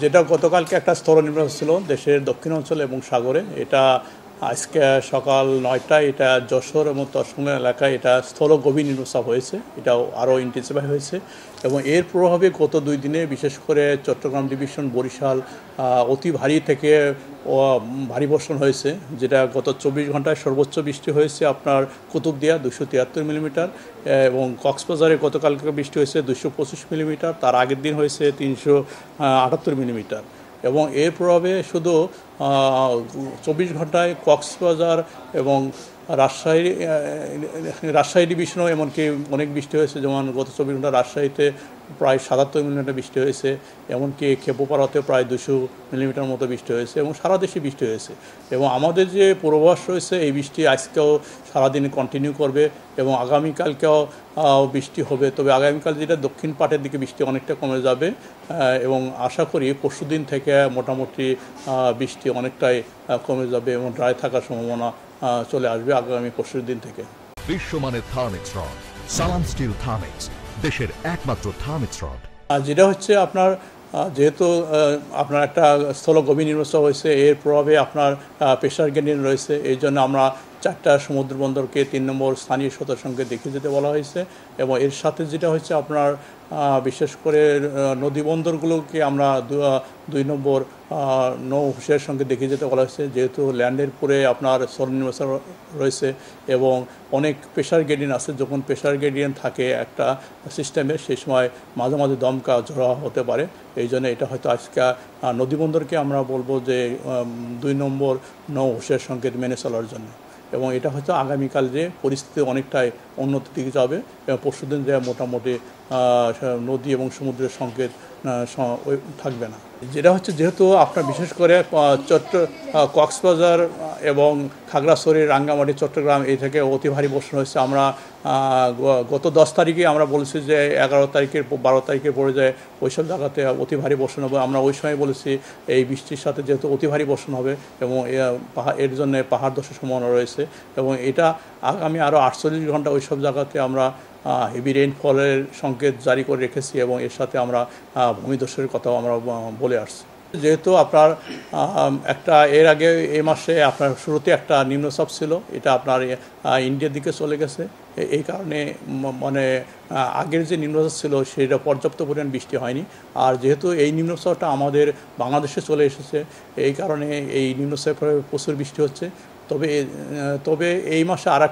যেটা গতকালকে একটা স্থল নিম্নচাপ ছিল দেশের দক্ষিণ অঞ্চল এবং সাগরে, এটা আজকে সকাল 9টায় এটা যশোর এবং তৎসংলগ্ন এলাকায় এটা স্থল গভীর নিম্নচাপ হয়েছে। এটাও আরও ইন্টেন্সিফাই হয়েছে এবং এর প্রভাবে গত 2 দিনে বিশেষ করে চট্টগ্রাম ডিভিশন, বরিশাল অতি ভারী থেকে ভারী বর্ষণ হয়েছে, যেটা গত 24 ঘন্টায় সর্বোচ্চ বৃষ্টি হয়েছে আপনার কুতুবদিয়া 273 মিলিমিটার এবং কক্সবাজারে গতকালকে বৃষ্টি হয়েছে 225 মিলিমিটার, তার আগের দিন হয়েছে 378 মিলিমিটার। এবং এর প্রভাবে শুধু 24 ঘন্টায় কক্সবাজার এবং রাজশাহী ডিভিশনও এমনকি অনেক বৃষ্টি হয়েছে, যেমন গত 24 ঘন্টা রাজশাহীতে প্রায় 77 মিলিমিটার বৃষ্টি হয়েছে, এমনকি খেপুপাড়াতে প্রায় 200 মিলিমিটার মতো বৃষ্টি হয়েছে এবং সারা দেশে বৃষ্টি হয়েছে। এবং আমাদের যে পূর্বাভাস রয়েছে এই বৃষ্টি আজকেও সারাদিন কন্টিনিউ করবে এবং আগামীকালকেও বৃষ্টি হবে। তবে আগামীকাল যেটা দক্ষিণ পাটের দিকে বৃষ্টি অনেকটা কমে যাবে এবং আশা করি পরশুদিন থেকে মোটামুটি বৃষ্টি অনেকটাই কমে যাবে এবং ড্রাই থাকার সম্ভাবনা চলে আসবে আগামী পরশুদিন থেকে। বিশ্বমানের থার্মিক্স রড, সালাম স্টিল থার্মিক্স, দেশের একমাত্র থার্মিক্স রড। যেটা হচ্ছে আপনার যেহেতু আপনার একটা স্থল গভীর নিম্নচাপ হয়েছে, এর প্রভাবে আপনার প্রেশার গ্রেডিয়েন্ট রয়েছে, এই জন্য আমরা 4টা সমুদ্র বন্দরকে 3 নম্বর স্থানীয় সতর্ক সঙ্গে দেখে যেতে বলা হয়েছে। এবং এর সাথে যেটা হচ্ছে আপনার বিশেষ করে নদী বন্দরগুলোকে আমরা 2 নম্বর নৌ হুঁশিয়ার সঙ্গে দেখে যেতে বলা হয়েছে, যেহেতু ল্যান্ডের পরে আপনার স্থল নিম্নচাপ রয়েছে এবং অনেক প্রেশার গ্রেডিয়েন্ট আছে। যখন প্রেশার গ্রেডিয়েন্ট থাকে একটা সিস্টেমের, সেই সময় মাঝে মাঝে দমকা ঝড় হতে পারে। এই জন্য এটা হয়তো আজকে নদী বন্দরকে আমরা বলবো যে 2 নম্বর নৌ হুঁশিয়ার সংকেত মেনে চলার জন্য। এবং এটা হয়তো আগামীকাল যে পরিস্থিতি অনেকটাই উন্নতির দিকে যাবে এবং পরশুদিন যে মোটামুটি নদী এবং সমুদ্রের সংকেত থাকবে না। যেটা হচ্ছে যেহেতু আপনার বিশেষ করে কক্সবাজার এবং খাগড়াছড়ি, রাঙ্গামাটি, চট্টগ্রাম এই থেকে অতি ভারী বর্ষণ হয়েছে। আমরা গত 10 তারিখে আমরা বলেছি যে 11 তারিখের 12 তারিখের পরে যায় ওইসব জায়গাতে অতি ভারী বর্ষণ হবে। আমরা ওই সময় বলেছি এই বৃষ্টির সাথে যেহেতু অতি ভারী বর্ষণ হবে এবং এর জন্য পাহাড় ধসের সম্ভাবনা রয়েছে এবং এটা আগামী আরও 48 ঘন্টা ওইসব জায়গাতে আমরা হেভি রেইনফলের সংকেত জারি করে রেখেছি এবং এর সাথে আমরা ভূমিধসের কথাও আমরা বলে আসছি। যেহেতু আপনার একটা এর আগে এই মাসে আপনার শুরুতে একটা নিম্নচাপ ছিল, এটা আপনার ইন্ডিয়ার দিকে চলে গেছে। এই কারণে মানে আগের যে নিম্নচাপ ছিল সেটা পর্যাপ্ত পরিমাণ বৃষ্টি হয়নি। আর যেহেতু এই নিম্নচাপটা আমাদের বাংলাদেশে চলে এসেছে, এই কারণে এই নিম্নচাপে প্রচুর বৃষ্টি হচ্ছে। তবে এই মাসে আর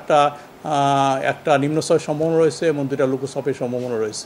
একটা নিম্নচাপের সম্ভাবনা রয়েছে এবং 2টা লঘুচাপের সম্ভাবনা রয়েছে।